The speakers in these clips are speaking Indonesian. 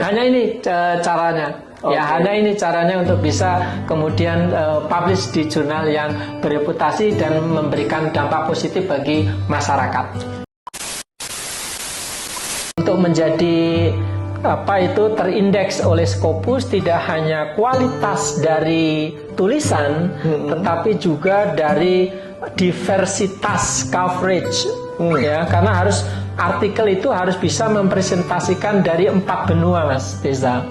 Hanya ini caranya. Ya, hanya ini caranya untuk bisa kemudian publish di jurnal yang bereputasi dan memberikan dampak positif bagi masyarakat. Untuk menjadi terindeks oleh Scopus tidak hanya kualitas dari tulisan, tetapi juga dari diversitas coverage, ya, karena artikel itu harus bisa mempresentasikan dari 4 benua, Mas Deza,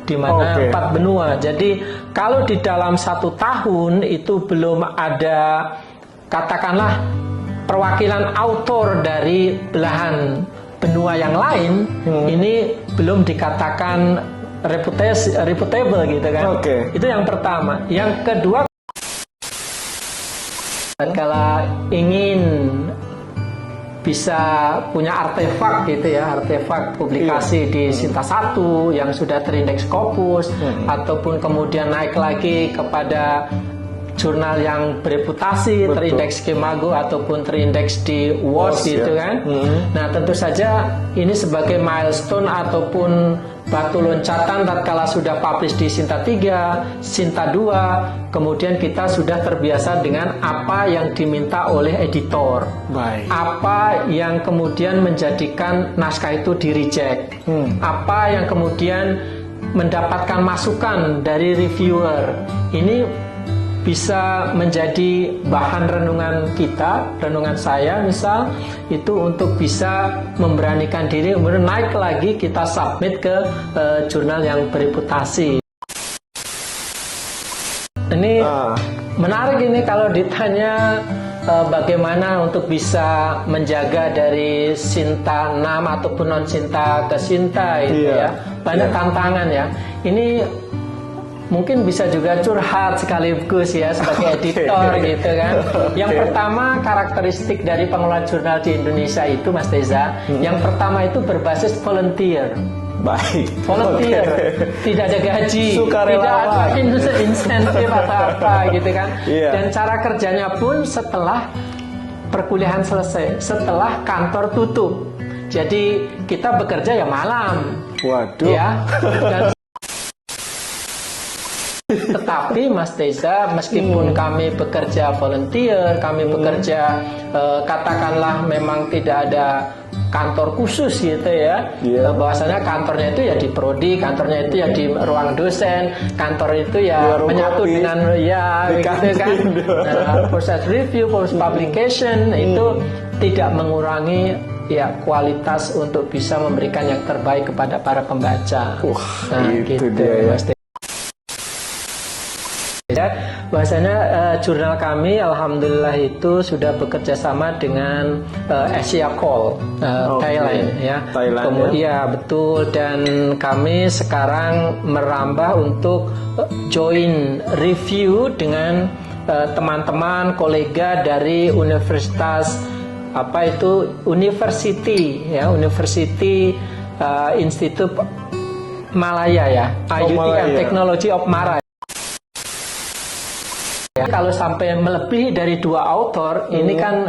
di mana 4 benua. Jadi kalau di dalam 1 tahun itu belum ada, katakanlah, perwakilan autor dari belahan benua yang lain, ini belum dikatakan reputable gitu kan. Itu yang pertama. Yang kedua, kalau ingin bisa punya artefak gitu ya, artefak publikasi di Sinta 1 yang sudah terindeks Scopus, ataupun kemudian naik lagi kepada jurnal yang bereputasi, terindeks Imago ataupun terindeks di WOS gitu kan. Nah, tentu saja ini sebagai milestone ataupun batu loncatan tatkala sudah publish di Sinta 3, Sinta 2, kemudian kita sudah terbiasa dengan apa yang diminta oleh editor. Apa yang kemudian menjadikan naskah itu di-reject. Apa yang kemudian mendapatkan masukan dari reviewer. Ini bisa menjadi bahan renungan kita, renungan saya misal, itu untuk bisa memberanikan diri, kemudian naik lagi kita submit ke jurnal yang bereputasi. Ini menarik ini kalau ditanya bagaimana untuk bisa menjaga dari Sinta 6 ataupun non Sinta ke Sinta itu ya. Banyak tantangan ya. Ini mungkin bisa juga curhat sekaligus ya sebagai editor gitu kan. Yang pertama, karakteristik dari pengelola jurnal di Indonesia itu, Mas Deza, yang pertama itu berbasis volunteer. Volunteer, tidak ada gaji, tidak ada insentif atau apa gitu kan. Dan cara kerjanya pun setelah perkuliahan selesai, setelah kantor tutup. Jadi kita bekerja ya malam. Ya. Dan tetapi Mas Deza, meskipun kami bekerja volunteer, kami bekerja katakanlah memang tidak ada kantor khusus gitu ya, bahwasanya kantornya itu ya di prodi, kantornya itu ya di ruang dosen, kantor itu ya menyatu dengan gitu kan. Nah, proses review, proses publication itu tidak mengurangi ya kualitas untuk bisa memberikan yang terbaik kepada para pembaca. Nah, gitu dia, Mas Deza. Bahwasanya jurnal kami alhamdulillah itu sudah bekerja sama dengan Asia Call Thailand ya. Kemudian ya betul, dan kami sekarang merambah untuk join review dengan teman-teman kolega dari Universitas University Institute Malaya ya, IUT and Technology of Mara. Kalau sampai melebihi dari 2 author, ini kan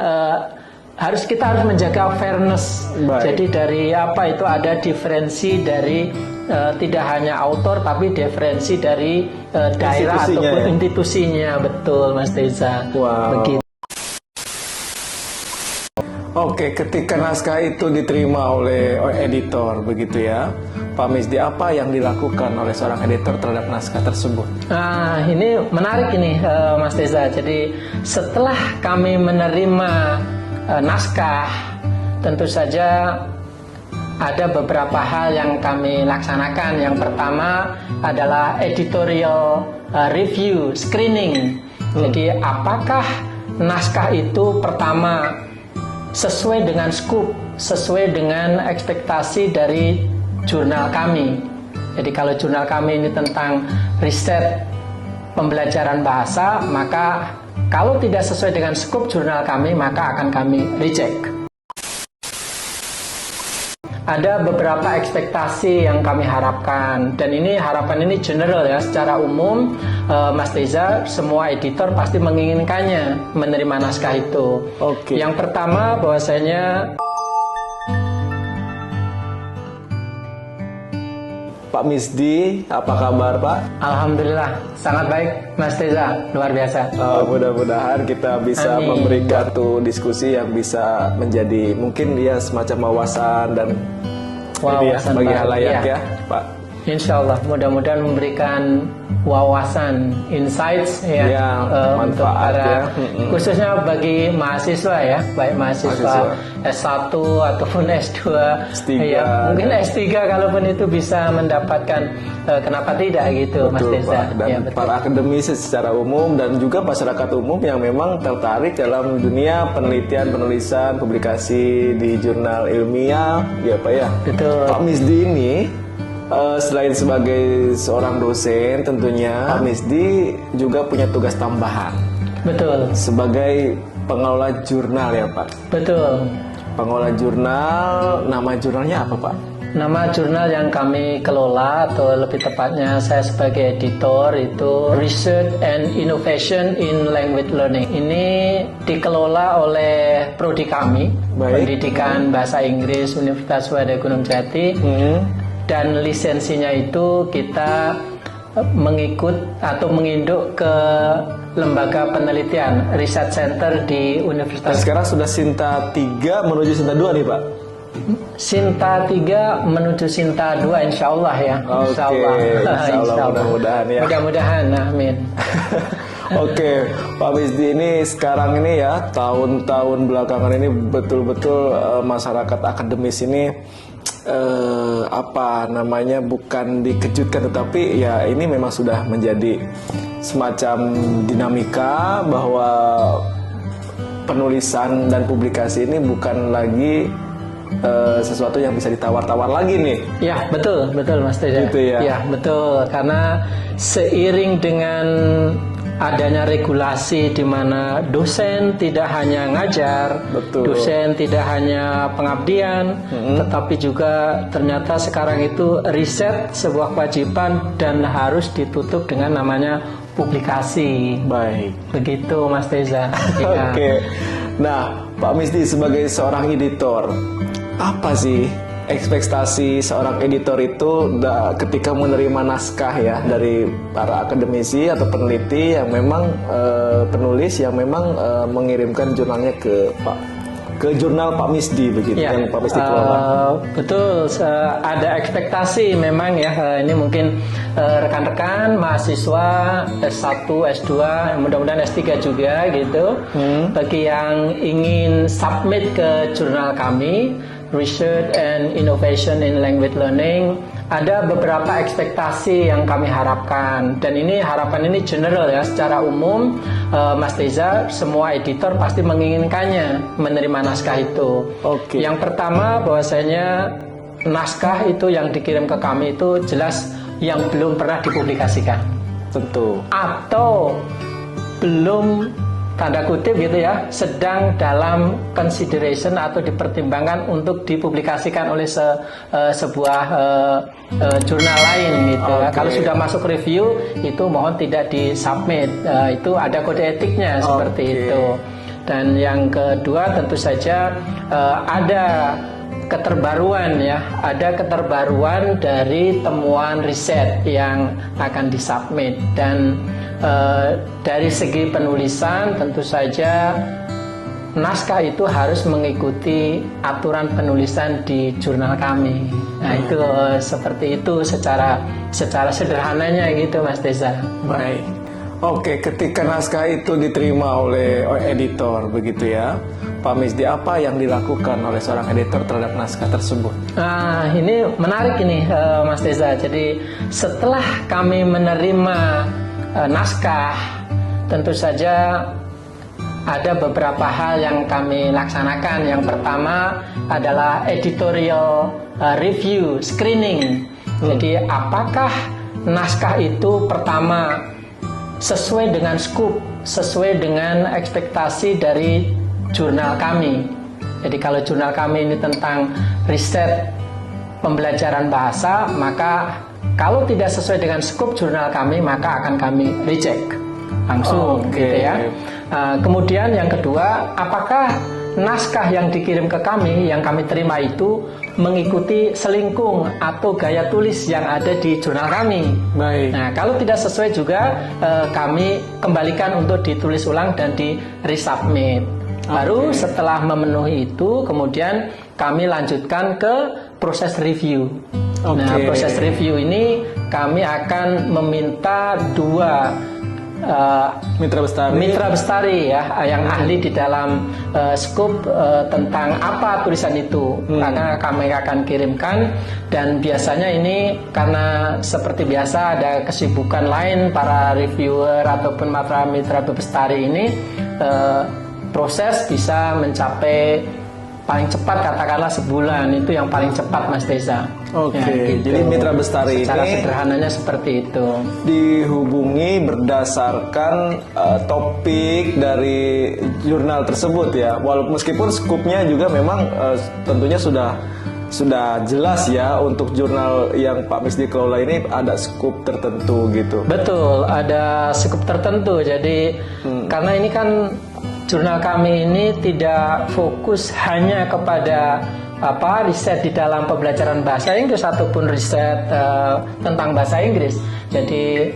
kita harus menjaga fairness. Jadi dari ada diferensi dari tidak hanya author, tapi diferensi dari daerah ataupun institusinya. Betul, Mas Deza. Begitu. Ketika naskah itu diterima oleh editor, begitu ya, Pak Misdi, apa yang dilakukan oleh seorang editor terhadap naskah tersebut? Nah, ini menarik ini, Mas Deza. Jadi setelah kami menerima naskah, tentu saja ada beberapa hal yang kami laksanakan. Yang pertama adalah editorial review, screening. Jadi apakah naskah itu pertama sesuai dengan scope, sesuai dengan ekspektasi dari jurnal kami. Jadi kalau jurnal kami ini tentang riset pembelajaran bahasa, maka kalau tidak sesuai dengan scope jurnal kami, maka akan kami reject. Ada beberapa ekspektasi yang kami harapkan, dan ini harapan ini general ya, secara umum Mas Deza, semua editor pasti menginginkannya menerima naskah itu. Yang pertama, bahwasanya Pak Misdi. Apa kabar Pak? Alhamdulillah, sangat baik Mas Teza, luar biasa. Mudah-mudahan kita bisa Amin. memberikan tuh diskusi yang bisa menjadi mungkin ya semacam wawasan dan ini ya, Wawasan bagi baru, halayak iya. ya Pak. Insya Allah, mudah-mudahan memberikan wawasan, insights ya, untuk manfaat para, ya. khususnya bagi mahasiswa ya, baik mahasiswa S1 ataupun S2, S3, ya, mungkin S3 kalaupun itu bisa mendapatkan, kenapa tidak gitu, Mas Betul, Teza. Pak. Dan Ya, betul. para akademisi secara umum dan juga masyarakat umum yang memang tertarik dalam dunia penelitian, penulisan, publikasi di jurnal ilmiah, ya Pak ya. Betul. Pak Misdi ini selain sebagai seorang dosen, tentunya Pak Misdi juga punya tugas tambahan Betul, sebagai pengelola jurnal ya Pak. betul. Pengelola jurnal, nama jurnalnya apa Pak? Nama jurnal yang kami kelola, atau lebih tepatnya saya sebagai editor, itu Research and Innovation in Language Learning. Ini dikelola oleh prodi kami, Baik. Pendidikan Bahasa Inggris Universitas Wadai Gunung Jati. Dan lisensinya itu kita mengikut atau menginduk ke lembaga penelitian Research Center di Dan Universitas sekarang sudah Sinta 3 menuju Sinta 2 nih Pak. Sinta 3 menuju Sinta 2, insya Allah ya. Oke, insya Allah, mudah-mudahan ya. Mudah-mudahan, amin. Oke, Pak Misdi ini sekarang ini ya, tahun-tahun belakangan ini betul-betul masyarakat akademis ini apa namanya, bukan dikejutkan, tetapi ya ini memang sudah menjadi semacam dinamika bahwa penulisan dan publikasi ini bukan lagi sesuatu yang bisa ditawar-tawar lagi nih. Ya, betul Mas Teza. Gitu ya. Ya, betul. Karena seiring dengan adanya regulasi di mana dosen tidak hanya ngajar, Betul. dosen tidak hanya pengabdian, tetapi juga ternyata sekarang itu riset sebuah kewajiban dan harus ditutup dengan namanya publikasi. Baik. Begitu Mas Teza. Ya. Oke. Nah, Pak Misdi sebagai seorang editor, apa sih ekspektasi seorang editor itu ketika menerima naskah ya dari para akademisi atau peneliti yang memang penulis yang memang mengirimkan jurnalnya ke jurnal Pak Misdi begitu Ya, yang Pak Misdi kelola. betul, ada ekspektasi memang ya, ini mungkin rekan-rekan mahasiswa S1, S2, mudah-mudahan S3 juga gitu, bagi yang ingin submit ke jurnal kami Research and Innovation in Language Learning, ada beberapa ekspektasi yang kami harapkan, dan ini harapan ini general ya, secara umum Mas Teza, semua editor pasti menginginkannya menerima naskah itu. Oke. Yang pertama, bahwasanya naskah itu yang dikirim ke kami itu jelas yang belum pernah dipublikasikan Tentu. atau belum, tanda kutip gitu ya, sedang dalam consideration atau dipertimbangkan untuk dipublikasikan oleh sebuah jurnal lain gitu ya. Kalau sudah masuk review itu mohon tidak disubmit. Itu ada kode etiknya seperti itu. Dan yang kedua tentu saja ada keterbaruan ya, ada keterbaruan dari temuan riset yang akan disubmit. Dan dari segi penulisan tentu saja naskah itu harus mengikuti aturan penulisan di jurnal kami. Nah itu seperti itu secara sederhananya gitu Mas Teza. Baik. Oke, ketika naskah itu diterima oleh editor begitu ya, Pak Misdi, apa yang dilakukan oleh seorang editor terhadap naskah tersebut? Nah ini menarik ini Mas Teza. Jadi setelah kami menerima naskah, tentu saja ada beberapa hal yang kami laksanakan. Yang pertama adalah editorial review, screening. Jadi apakah naskah itu pertama sesuai dengan scope, sesuai dengan ekspektasi dari jurnal kami. Jadi kalau jurnal kami ini tentang riset pembelajaran bahasa, maka kalau tidak sesuai dengan scope jurnal kami, maka akan kami reject langsung gitu ya. Kemudian yang kedua, apakah naskah yang dikirim ke kami, yang kami terima itu mengikuti selingkung atau gaya tulis yang ada di jurnal kami. Baik. Nah, kalau tidak sesuai juga kami kembalikan untuk ditulis ulang dan di resubmit. Baru setelah memenuhi itu, kemudian kami lanjutkan ke proses review. Nah, proses review ini kami akan meminta 2 mitra bestari ya, yang ahli di dalam skup tentang apa tulisan itu, karena kami akan kirimkan. Dan biasanya ini karena seperti biasa ada kesibukan lain para reviewer ataupun mitra bestari ini, proses bisa mencapai paling cepat katakanlah sebulan, itu yang paling cepat Mas Teza. Oke, Ya, gitu. jadi mitra bestari secara ini sederhananya seperti itu. dihubungi berdasarkan topik dari jurnal tersebut ya. Walaupun meskipun skupnya juga memang tentunya sudah jelas ya, untuk jurnal yang Pak Misdi kelola ini ada skup tertentu gitu. Betul, ada skup tertentu. Jadi karena ini kan jurnal kami ini tidak fokus hanya kepada riset di dalam pembelajaran bahasa Inggris ataupun riset tentang bahasa Inggris. Jadi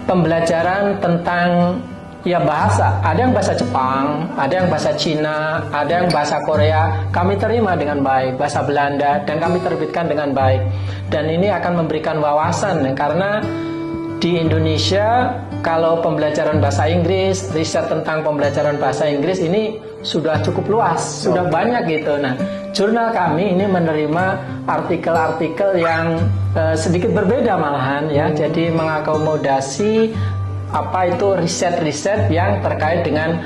pembelajaran tentang ya bahasa, ada yang bahasa Jepang, ada yang bahasa Cina, ada yang bahasa Korea, kami terima dengan baik, bahasa Belanda, dan kami terbitkan dengan baik. Dan ini akan memberikan wawasan karena di Indonesia kalau pembelajaran bahasa Inggris, riset tentang pembelajaran bahasa Inggris ini sudah cukup luas, sudah banyak gitu. Nah, jurnal kami ini menerima artikel-artikel yang sedikit berbeda malahan ya. Jadi mengakomodasi apa itu riset-riset yang terkait dengan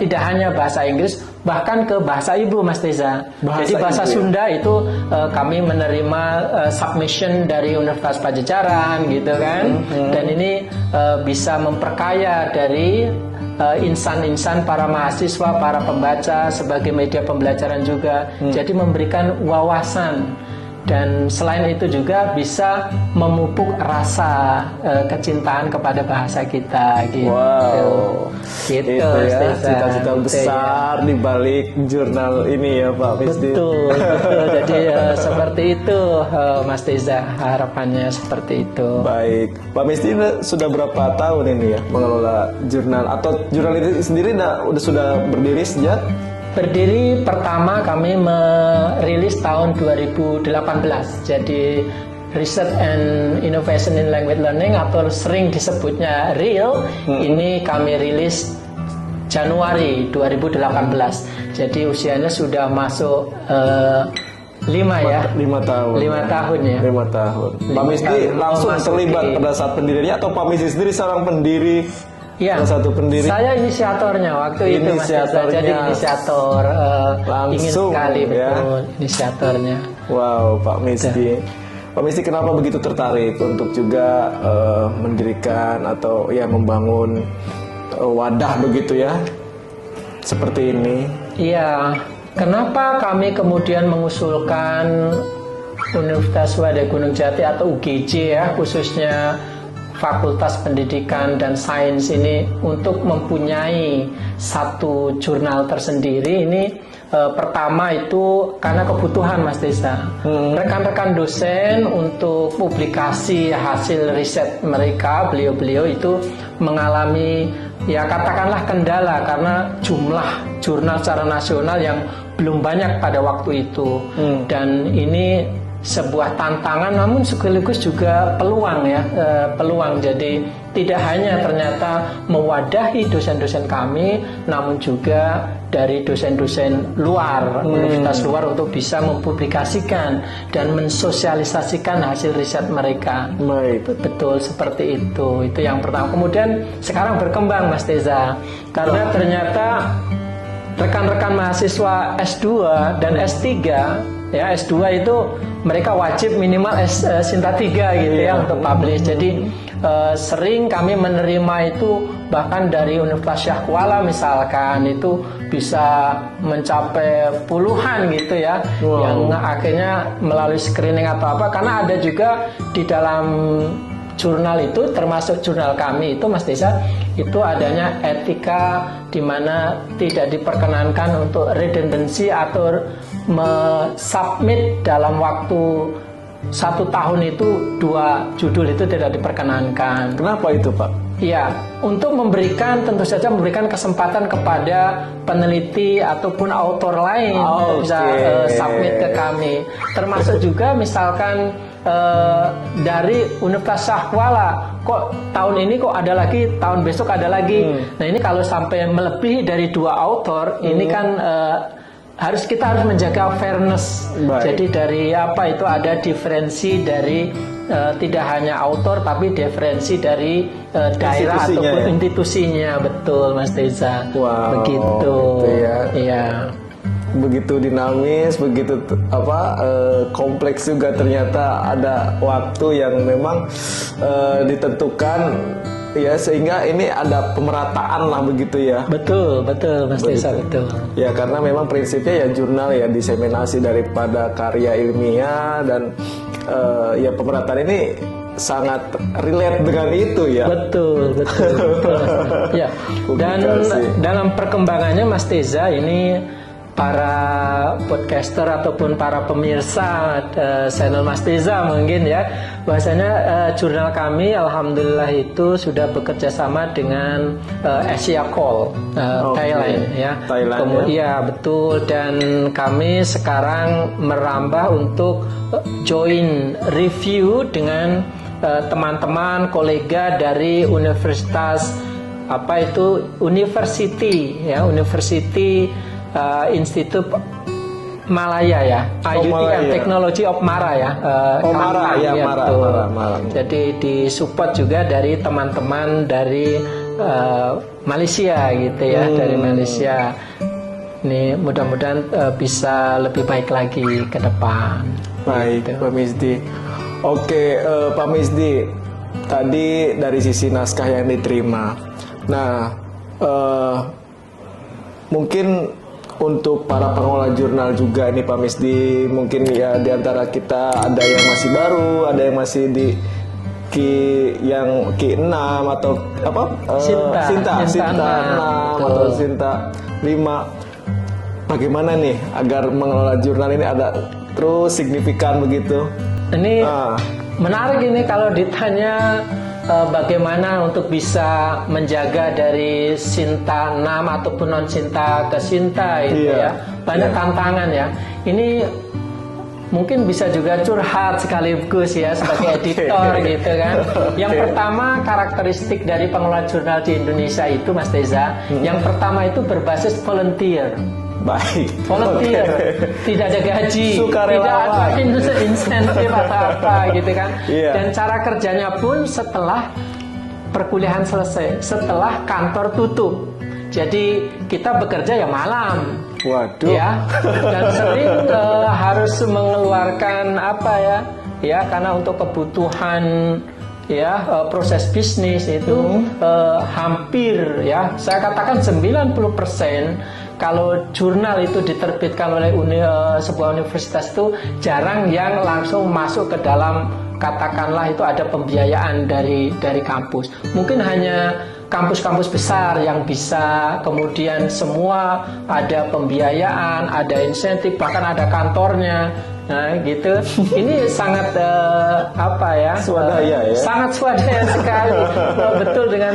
tidak hanya bahasa Inggris, bahkan ke bahasa ibu Mas Teza. Jadi bahasa Sunda itu kami menerima submission dari Universitas Pajajaran gitu kan. Dan ini bisa memperkaya dari insan-insan para mahasiswa, para pembaca sebagai media pembelajaran juga. Jadi memberikan wawasan. Dan selain itu juga bisa memupuk rasa kecintaan kepada bahasa kita gitu. Wow, gitu itu ya cita-cita besar di balik jurnal ini ya Pak Misdi. Betul. Jadi seperti itu Mas Teza, harapannya seperti itu. Baik, Pak Misdi sudah berapa tahun ini ya mengelola jurnal, atau jurnal ini sendiri sudah berdiri sejak? Berdiri pertama kami merilis tahun 2018. Jadi Research and Innovation in Language Learning atau sering disebutnya RIL, ini kami rilis Januari 2018. Jadi usianya sudah masuk 5 ya. 5 tahun. 5 tahun ya. 5 tahun. Pak Misdi langsung terlibat pada saat pendirinya, atau Pak Misdi sendiri seorang pendiri? Ya, salah satu pendiri. Saya inisiatornya waktu itu Mas Teza. Jadi inisiator langsung, ingin sekali ya. betul inisiatornya. Wow, Pak Misdi. Pak Misdi kenapa begitu tertarik untuk juga mendirikan atau ya membangun wadah begitu ya seperti ini? Iya, kenapa kami kemudian mengusulkan Universitas Swadaya Gunung Jati atau UGJ ya, khususnya Fakultas Pendidikan dan Sains ini untuk mempunyai satu jurnal tersendiri ini pertama itu karena kebutuhan Mas Teza. Rekan-rekan dosen untuk publikasi hasil riset mereka, beliau-beliau itu mengalami ya katakanlah kendala karena jumlah jurnal secara nasional yang belum banyak pada waktu itu. Dan ini sebuah tantangan namun sekaligus juga peluang ya, peluang. Jadi tidak hanya ternyata mewadahi dosen-dosen kami, namun juga dari dosen-dosen luar, universitas luar untuk bisa mempublikasikan dan mensosialisasikan hasil riset mereka. Baik. Betul seperti itu yang pertama. Kemudian sekarang berkembang Mas Teza, karena ternyata rekan-rekan mahasiswa S2 dan S3 ya, S2 itu mereka wajib minimal Sinta 3 gitu ya untuk publish. Jadi sering kami menerima itu bahkan dari Universitas Syah Kuala misalkan itu bisa mencapai puluhan gitu ya, yang akhirnya melalui screening atau apa, karena ada juga di dalam jurnal itu, termasuk jurnal kami itu Mas Desa, itu adanya etika di mana tidak diperkenankan untuk redundancy atau submit dalam waktu 1 tahun itu 2 judul itu tidak diperkenankan. Kenapa itu, Pak? Ya, untuk tentu saja memberikan kesempatan kepada peneliti ataupun autor lain untuk bisa submit ke kami. Termasuk juga misalkan dari Universitas Syahkuala, kok tahun ini kok ada lagi, tahun besok ada lagi. Nah ini kalau sampai melebihi dari 2 autor, ini kan kita harus menjaga fairness. Baik. Jadi dari apa itu ada diferensi dari tidak hanya autor tapi diferensi dari daerah ataupun institusinya. Betul Mas Teza. Wow, begitu ya. Iya. Begitu dinamis, begitu kompleks juga, ternyata ada waktu yang memang ditentukan ya, sehingga ini ada pemerataan lah begitu ya. Betul Mas Desa, betul. Ya karena memang prinsipnya ya jurnal ya diseminasi daripada karya ilmiah, dan ya pemerataan ini sangat relate dengan itu ya. Betul. Ya. Dan dalam perkembangannya Mas Teza, ini para podcaster ataupun para pemirsa channel Mas Teza mungkin ya, bahwasanya jurnal kami alhamdulillah itu sudah bekerja sama dengan Asia Call Thailand ya. Thailand ya betul, dan kami sekarang merambah untuk join review dengan teman-teman kolega dari universitas University Institute Malaya ya, IUT and Technology of Mara ya. Mara ya, Mara. Jadi disupport juga dari teman-teman dari Malaysia gitu ya, dari Malaysia. Ini mudah-mudahan bisa lebih baik lagi ke depan. Baik, gitu. Pak Misdi. Oke, Pak Misdi, tadi dari sisi naskah yang diterima. Nah, mungkin untuk para pengelola jurnal juga ini Pak Misdi, mungkin ya diantara kita ada yang masih baru, ada yang masih di Q6 atau apa? Sinta 6 atau Sinta 5. Bagaimana nih agar mengelola jurnal ini ada terus signifikan begitu? Ini menarik ini kalau ditanya bagaimana untuk bisa menjaga dari Sinta 6 ataupun non Sinta ke Sinta itu ya. Banyak tantangan ya. Ini mungkin bisa juga curhat sekaligus ya sebagai editor gitu kan. Yang pertama, karakteristik dari pengelola jurnal di Indonesia itu Mas Teza, yang pertama itu berbasis volunteer. Baik. Volunteer, tidak ada gaji, tidak ada insentif atau apa gitu kan. Dan cara kerjanya pun setelah perkuliahan selesai, setelah kantor tutup. Jadi kita bekerja ya malam. Waduh. Ya, dan sering harus mengeluarkan apa ya? Ya, karena untuk kebutuhan ya proses bisnis itu hampir ya, saya katakan 90% kalau jurnal itu diterbitkan oleh sebuah universitas itu jarang yang langsung masuk ke dalam, katakanlah itu ada pembiayaan dari kampus. Mungkin hanya kampus-kampus besar yang bisa, kemudian semua ada pembiayaan, ada insentif, bahkan ada kantornya. Nah gitu, ini sangat swadaya ya, sangat swadaya sekali. Betul, dengan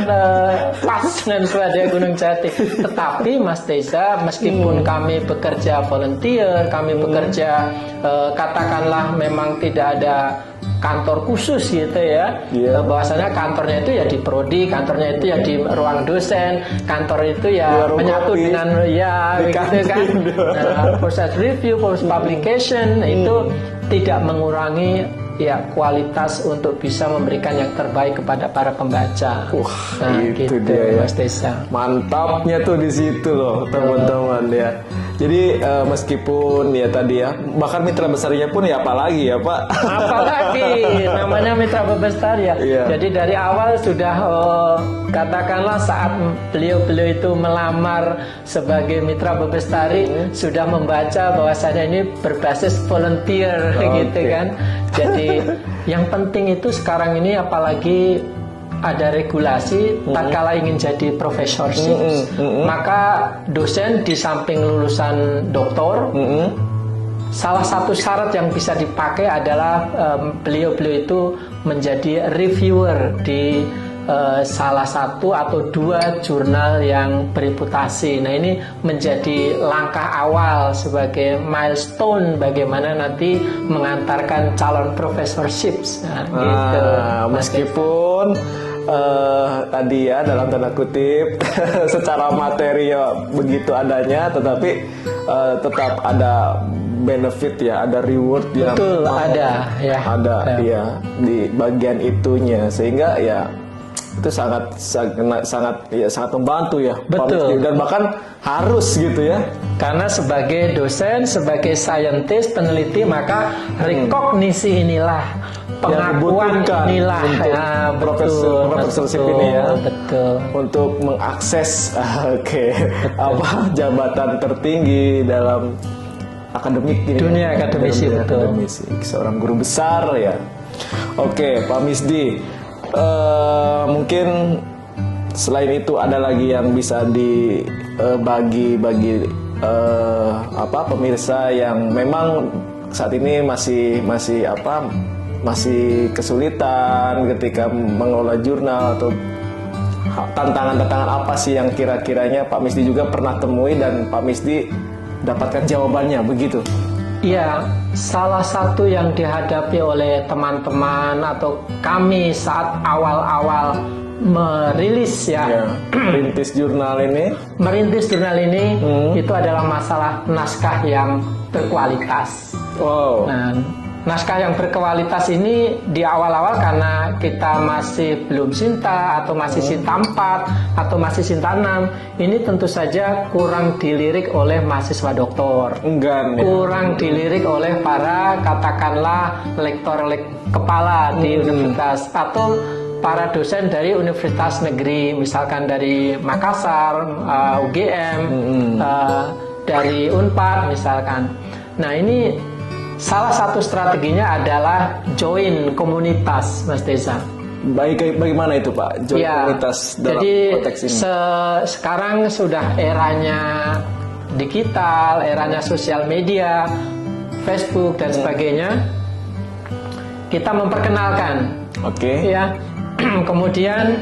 pas dengan swadaya Gunung Jati. Tetapi Mas Teza, meskipun kami bekerja volunteer, kami bekerja katakanlah memang tidak ada kantor khusus gitu ya, bahwasanya kantornya itu ya di prodi, kantornya itu ya di ruang dosen, kantor itu ya menyatu dengan ya gitu kan. Nah, proses review, proses publication itu tidak mengurangi ya kualitas untuk bisa memberikan yang terbaik kepada para pembaca. Nah, itu gitu, dia ya. Mas Desa. Mantapnya tuh di situ loh teman-teman ya. Jadi meskipun ya tadi ya, bahkan mitra besarnya pun ya apalagi ya Pak. Apalagi namanya mitra besar ya. Jadi dari awal sudah katakanlah saat beliau itu melamar sebagai mitra Bebestari sudah membaca bahwasanya ini berbasis volunteer gitu kan. Jadi Yang penting itu sekarang ini apalagi ada regulasi tatkala ingin jadi profesorship, maka dosen di samping lulusan doktor, salah satu syarat yang bisa dipakai adalah beliau-beliau itu menjadi reviewer di salah satu atau dua jurnal yang bereputasi. Nah, ini menjadi langkah awal sebagai milestone bagaimana nanti mengantarkan calon professorship. Nah, gitu. Meskipun tadi ya dalam tanda kutip secara materi ya begitu adanya, tetapi tetap ada benefit ya, ada reward yang betul ada ya, ya di bagian itunya, sehingga ya itu sangat membantu ya, betul, dan bahkan harus gitu ya, karena sebagai dosen, sebagai saintis, peneliti, maka rekognisi inilah, pengakuan inilah untuk profesorship ini ya, betul, untuk mengakses jabatan tertinggi dalam akademik ini, dunia akademisi, betul, seorang guru besar ya. Oke, Pak Misdi, mungkin selain itu ada lagi yang bisa dibagi pemirsa yang memang saat ini masih kesulitan ketika mengelola jurnal, atau tantangan-tantangan apa sih yang kira-kiranya Pak Misdi juga pernah temui dan Pak Misdi dapatkan jawabannya begitu? Iya, salah satu yang dihadapi oleh teman-teman atau kami saat awal-awal merilis merintis jurnal ini itu adalah masalah naskah yang berkualitas. Wow. Nah, naskah yang berkualitas ini di awal-awal karena kita masih belum Sinta atau masih Sinta 4 atau masih Sinta 6, ini tentu saja kurang dilirik oleh mahasiswa doktor. Kurang dilirik oleh para katakanlah lektor kepala di universitas atau para dosen dari universitas negeri, misalkan dari Makassar, UGM, dari Unpad misalkan. Nah, ini salah satu strateginya adalah join komunitas, Mas Deza. Bagaimana itu, Pak? Join komunitas dalam konteks ini? Sekarang sudah eranya digital, eranya sosial media, Facebook dan sebagainya. Kita memperkenalkan, ya. Kemudian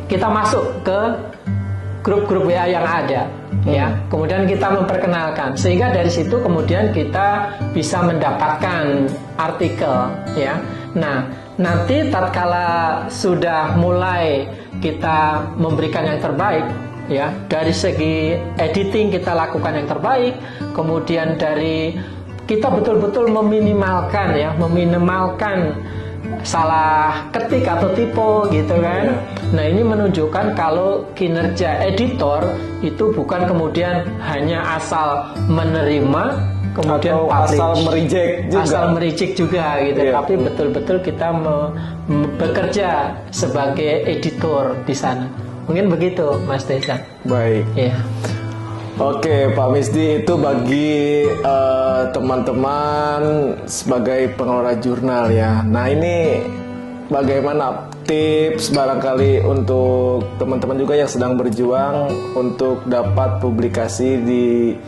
kita masuk ke grup-grup WA yang ada. Ya, kemudian kita memperkenalkan, sehingga dari situ kemudian kita bisa mendapatkan artikel, ya. Nah, nanti tatkala sudah mulai kita memberikan yang terbaik, ya, dari segi editing kita lakukan yang terbaik, kemudian dari kita betul-betul meminimalkan salah ketik atau typo gitu kan. Nah, ini menunjukkan kalau kinerja editor itu bukan kemudian hanya asal menerima kemudian publish, asal mereject juga gitu, tapi betul-betul kita bekerja sebagai editor di sana. Mungkin begitu, Mas Deza. Baik. Ya. Oke, Pak Misdi, itu bagi teman-teman sebagai pengelola jurnal ya. Nah, ini bagaimana tips barangkali untuk teman-teman juga yang sedang berjuang untuk dapat publikasi di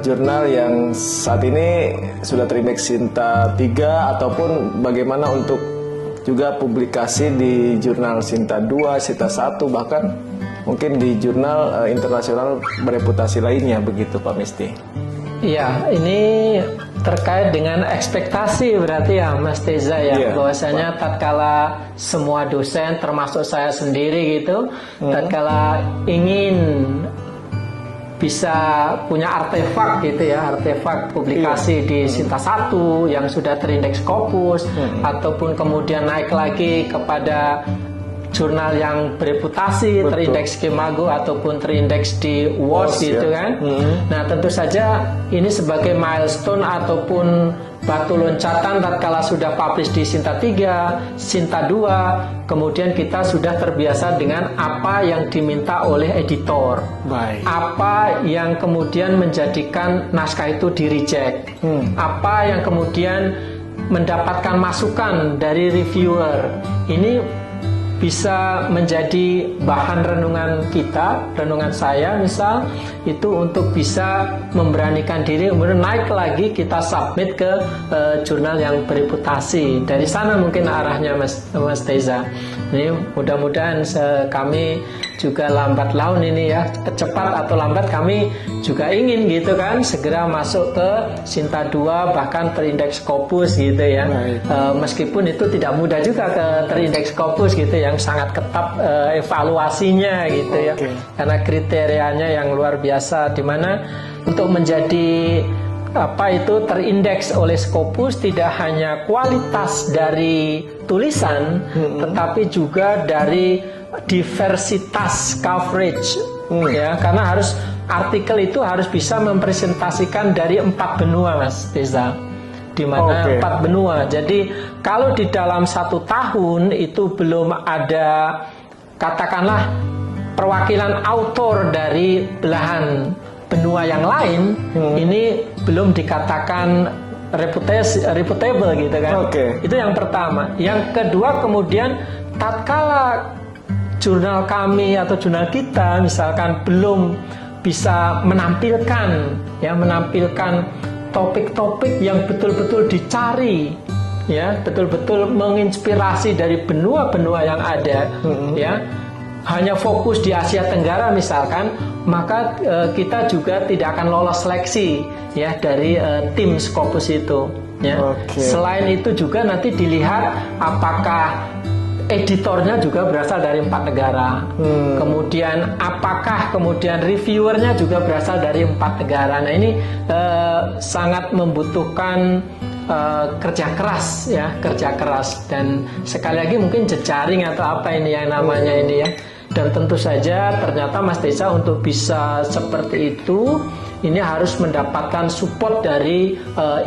jurnal yang saat ini sudah terindeks Sinta 3, ataupun bagaimana untuk juga publikasi di jurnal Sinta 2, Sinta 1, bahkan mungkin di jurnal internasional bereputasi lainnya, begitu Pak Misdi? Iya, ini terkait dengan ekspektasi berarti ya, Mas Teza ya, bahwasanya tatkala semua dosen termasuk saya sendiri gitu, tatkala ingin bisa punya artefak gitu ya, artefak publikasi di Sinta 1 yang sudah terindeks Scopus, ataupun kemudian naik lagi kepada jurnal yang bereputasi, terindeks Imago ataupun terindeks di WOS gitu kan. Nah, tentu saja ini sebagai milestone ataupun batu loncatan tatkala sudah publish di Sinta 3, Sinta 2, kemudian kita sudah terbiasa dengan apa yang diminta oleh editor. Apa yang kemudian menjadikan naskah itu di reject. Apa yang kemudian mendapatkan masukan dari reviewer. Ini bisa menjadi bahan renungan kita, renungan saya misal, itu untuk bisa memberanikan diri, kemudian naik lagi kita submit ke jurnal yang bereputasi. Dari sana mungkin arahnya Mas Teza. Ini mudah-mudahan kami juga lambat laun ini ya, cepat atau lambat kami juga ingin gitu kan segera masuk ke Sinta 2 bahkan terindeks Scopus gitu ya. Meskipun itu tidak mudah juga ke terindeks Scopus gitu yang sangat ketat evaluasinya gitu ya. Karena kriterianya yang luar biasa, di mana untuk menjadi terindeks oleh Scopus tidak hanya kualitas dari tulisan tetapi juga dari diversitas coverage ya, karena harus artikel itu harus bisa mempresentasikan dari 4 benua Mas Teza, di mana 4 benua. Jadi kalau di dalam 1 tahun itu belum ada katakanlah perwakilan autor dari belahan benua yang lain, ini belum dikatakan reputable gitu kan. Itu yang pertama. Yang kedua, kemudian tatkala jurnal kami atau jurnal kita misalkan belum bisa menampilkan topik-topik yang betul-betul dicari ya, betul-betul menginspirasi dari benua-benua yang ada ya, hanya fokus di Asia Tenggara misalkan, maka kita juga tidak akan lolos seleksi ya dari tim Scopus itu ya. Selain itu juga nanti dilihat apakah editornya juga berasal dari 4 negara. Kemudian apakah kemudian reviewernya juga berasal dari 4 negara. Nah ini sangat membutuhkan kerja keras ya, kerja keras, dan sekali lagi mungkin jejaring atau apa ini yang namanya ini ya. Dan tentu saja ternyata Mas Teza untuk bisa seperti itu ini harus mendapatkan support dari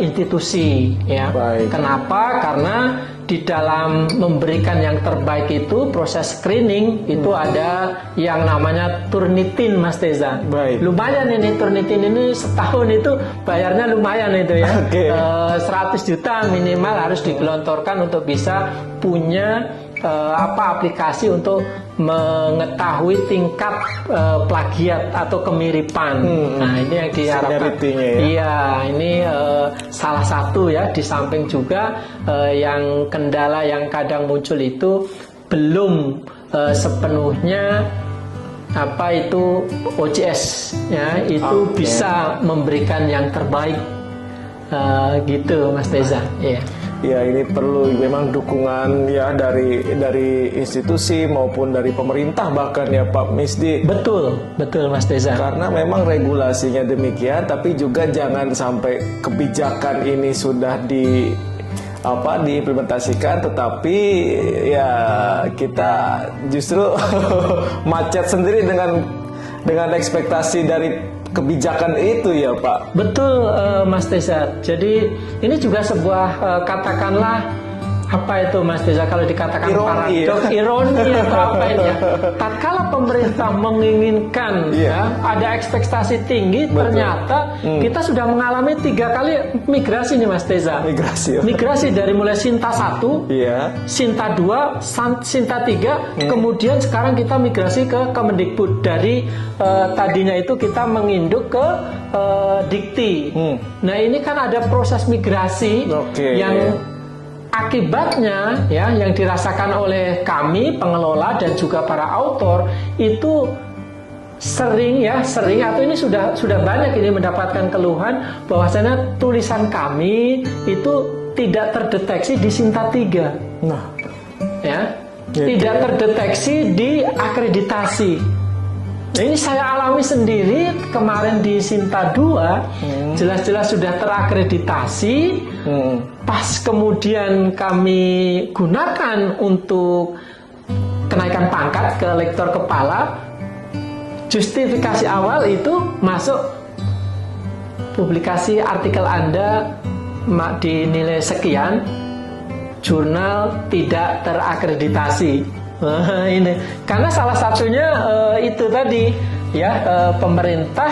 institusi ya. Kenapa? Karena di dalam memberikan yang terbaik itu proses screening itu ada yang namanya Turnitin Mas Teza. Lumayan ini Turnitin ini setahun itu bayarnya lumayan itu ya. 100 juta minimal harus digelontorkan untuk bisa punya aplikasi untuk mengetahui tingkat plagiat atau kemiripan. Nah ini yang diharapkan. Iya, ini salah satu ya. Di samping juga yang kendala yang kadang muncul itu belum sepenuhnya OJS ya itu bisa memberikan yang terbaik gitu Mas Teza. Iya. Ya ini perlu memang dukungan ya dari institusi maupun dari pemerintah bahkan ya Pak Misdi. Betul Mas Teza. Karena memang regulasinya demikian, tapi juga jangan sampai kebijakan ini sudah diimplementasikan, tetapi ya kita justru macet sendiri dengan ekspektasi dari kebijakan itu ya Pak. Betul Mas Teza. Jadi ini juga sebuah katakanlah Mas Teza kalau dikatakan paradoks, ironi atau apa ini ya. Tatkala pemerintah menginginkan ya ada ekspektasi tinggi, ternyata kita sudah mengalami 3 kali migrasi nih Mas Teza. Migrasi dari mulai Sinta 1, Sinta 2, Sinta 3, kemudian sekarang kita migrasi ke Kemendikbud. Dari tadinya itu kita menginduk ke Dikti. Nah ini kan ada proses migrasi yang akibatnya ya yang dirasakan oleh kami pengelola dan juga para autor itu sering atau ini sudah banyak ini mendapatkan keluhan bahwasanya tulisan kami itu tidak terdeteksi di Sinta 3. Tidak terdeteksi di akreditasi. Nah, ini saya alami sendiri kemarin di Sinta 2, jelas-jelas sudah terakreditasi. Pas kemudian kami gunakan untuk kenaikan pangkat ke lektor kepala, justifikasi awal itu masuk publikasi artikel Anda dinilai sekian, jurnal tidak terakreditasi. Ini karena salah satunya itu tadi ya, pemerintah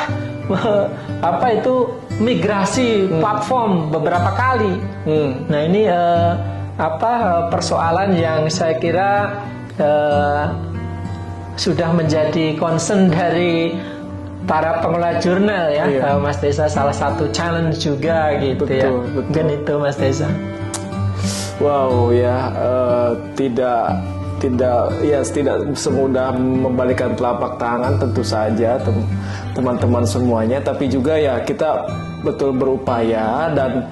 migrasi platform beberapa kali. Nah ini persoalan yang saya kira sudah menjadi concern dari para pengelola jurnal ya, Mas Desa, salah satu challenge juga gitu. Betul. Mungkin itu Mas Desa. Wow ya, tidak semudah membalikkan telapak tangan tentu saja teman-teman semuanya, tapi juga ya kita betul berupaya dan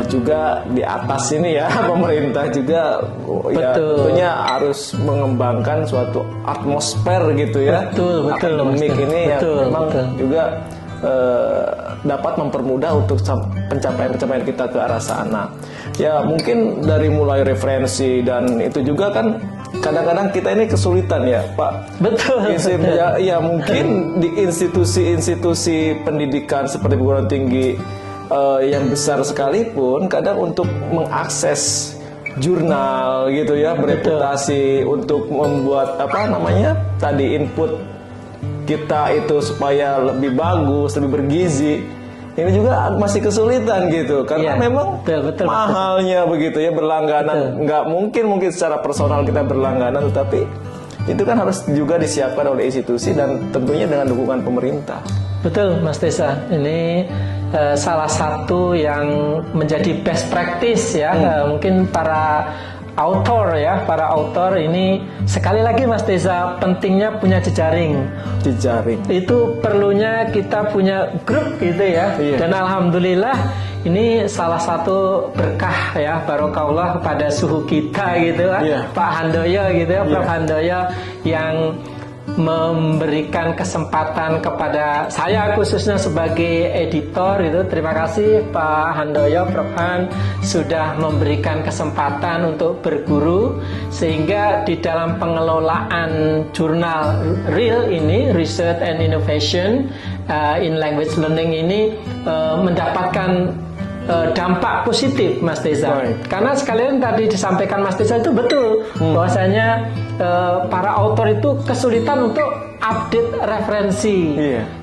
juga di atas ini ya pemerintah juga ya tentunya harus mengembangkan suatu atmosfer gitu ya. Betul akademik ini yang memang juga dapat mempermudah untuk pencapaian kita ke arah sana. Ya mungkin dari mulai referensi dan itu juga kan kadang-kadang kita ini kesulitan ya Pak. Betul. Ya mungkin di institusi-institusi pendidikan seperti perguruan tinggi yang besar sekalipun kadang untuk mengakses jurnal gitu ya bereputasi untuk membuat input kita itu supaya lebih bagus, lebih bergizi, ini juga masih kesulitan gitu karena memang mahalnya begitu ya, berlangganan. Nggak mungkin secara personal kita berlangganan, tetapi itu kan harus juga disiapkan oleh institusi dan tentunya dengan dukungan pemerintah. Betul Mas Desa, ini salah satu yang menjadi best practice ya. Mungkin para author ini sekali lagi Mas Desa, pentingnya punya jejaring itu perlunya kita punya grup gitu ya. Dan alhamdulillah ini salah satu berkah ya, barokallah kepada suhu kita gitu Pak Handoyo gitu ya, Prof Handoyo yang memberikan kesempatan kepada saya khususnya sebagai editor itu. Terima kasih Pak Handoyo, Prof Han sudah memberikan kesempatan untuk berguru sehingga di dalam pengelolaan jurnal REAL ini, Research and Innovation in Language Learning ini mendapatkan dampak positif Mas Desa. Karena sekalian tadi disampaikan Mas Desa itu betul bahwasanya para author itu kesulitan untuk update referensi.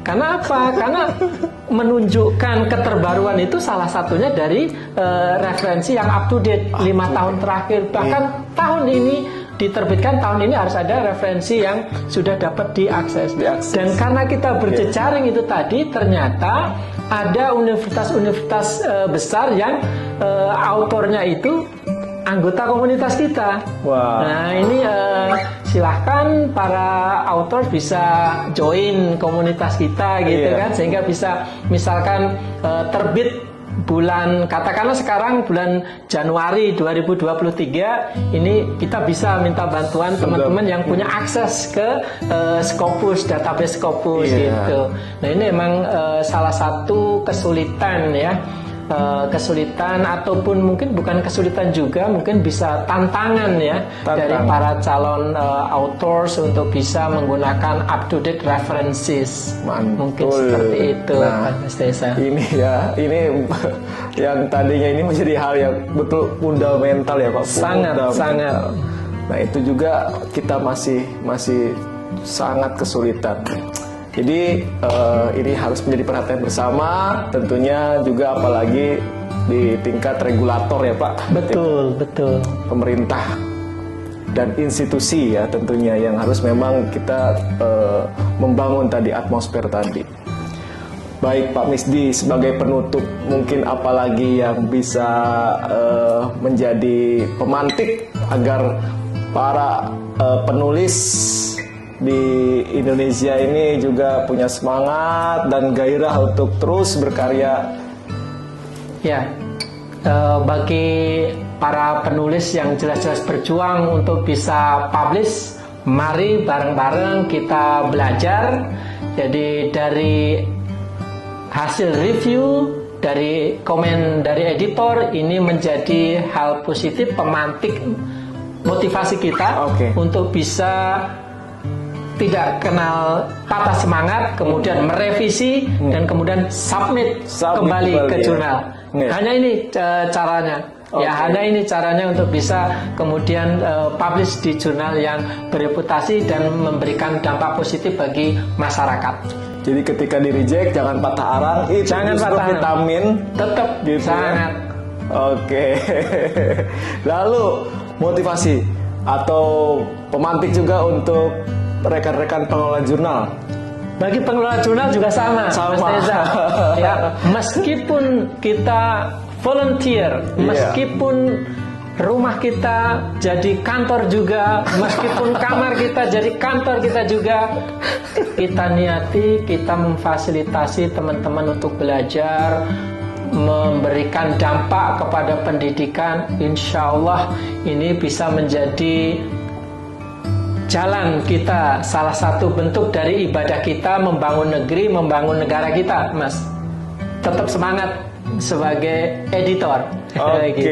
Karena apa? Karena menunjukkan keterbaruan itu salah satunya dari referensi yang up to date 5 tahun terakhir. Bahkan tahun ini diterbitkan, tahun ini harus ada referensi yang sudah dapat diakses. Dan karena kita berjejaring itu tadi, ternyata ada universitas-universitas besar yang autornya itu anggota komunitas kita. Nah ini silahkan para author bisa join komunitas kita gitu kan, sehingga bisa misalkan terbit bulan, katakanlah sekarang bulan Januari 2023 ini kita bisa minta bantuan teman-teman yang punya akses ke Scopus, database Scopus gitu. Nah ini memang salah satu kesulitan ya, kesulitan ataupun mungkin bukan kesulitan juga, mungkin bisa tantangan ya dari para calon authors untuk bisa menggunakan up to date references. Mungkin seperti itu Mas Desa. Ini ya, ini yang tadinya ini menjadi hal yang betul fundamental ya Pak. Sangat. Nah itu juga kita masih sangat kesulitan. Jadi ini harus menjadi perhatian bersama, tentunya juga apalagi di tingkat regulator ya Pak. Betul. Pemerintah dan institusi ya tentunya yang harus memang kita membangun tadi atmosfer tadi. Baik Pak Misdi, sebagai penutup mungkin apalagi yang bisa menjadi pemantik agar para penulis di Indonesia ini juga punya semangat dan gairah untuk terus berkarya. Ya, bagi para penulis yang jelas-jelas berjuang untuk bisa publish, mari bareng-bareng kita belajar. Jadi dari hasil review, dari komen dari editor, ini menjadi hal positif, pemantik motivasi kita untuk bisa tidak kenal patah semangat, kemudian merevisi dan kemudian submit kembali ke jurnal. Hanya ini caranya. Ya, hanya ini caranya untuk bisa kemudian publish di jurnal yang bereputasi dan memberikan dampak positif bagi masyarakat. Jadi ketika di reject jangan patah arang, itu Jangan justru patah arang. vitamin Tetap gitu ya. sangat. Oke. Lalu motivasi atau pemantik juga untuk rekan-rekan pengelola jurnal. Bagi pengelola jurnal juga sama, Sama. Mas Teza. Ya, meskipun kita volunteer, meskipun rumah kita jadi kantor juga, meskipun kamar kita jadi kantor kita juga, kita niati, kita memfasilitasi teman-teman untuk belajar, memberikan dampak kepada pendidikan. Insya Allah ini bisa menjadi jalan kita, salah satu bentuk dari ibadah kita membangun negeri, membangun negara kita, Mas. Tetap semangat sebagai editor. Oke. Gitu.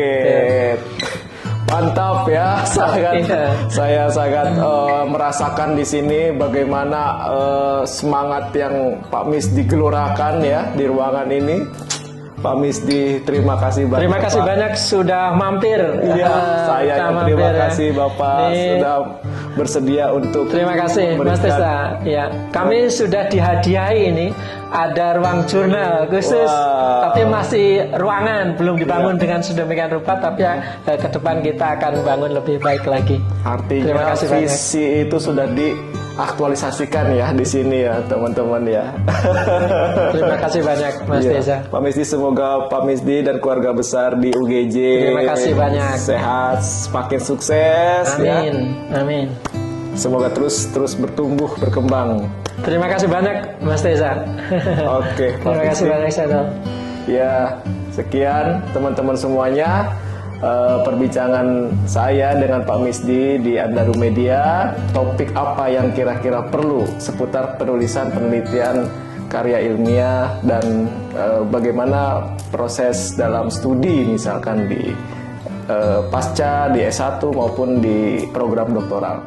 Mantap ya, Iya. saya sangat merasakan di sini bagaimana semangat yang Pak Misdi gelorakan ya di ruangan ini. Pak Misdi, terima kasih banyak. Terima kasih Pak. banyak sudah mampir. Iya, saya yang mampir, terima ya. kasih Bapak Nih, sudah bersedia untuk terima kasih Mas memberikan- Tessa. Ya, kami sudah dihadiahi ini ada ruang jurnal khusus, Wow. tapi masih ruangan belum dibangun dengan sedemikian rupa. Tapi ya, ke depan kita akan bangun lebih baik lagi. Terima Artinya kasih banyak. visi itu sudah diaktualisasikan ya di sini ya teman-teman ya. Terima kasih banyak Mas Iya. Tessa. Pak Misdi, semoga Pak Misdi dan keluarga besar di UGJ Terima kasih banyak. sehat, semakin sukses ya. Amin, amin. Semoga terus bertumbuh, berkembang. Terima kasih banyak Mas Tessa. Oke, Pak Terima kasih Misdi. banyak Shadow. Ya, sekian teman-teman semuanya perbincangan saya dengan Pak Misdi di Andaru Media. Topik apa yang kira-kira perlu seputar penulisan penelitian karya ilmiah dan bagaimana proses dalam studi misalkan di pasca, di S1 maupun di program doktoral.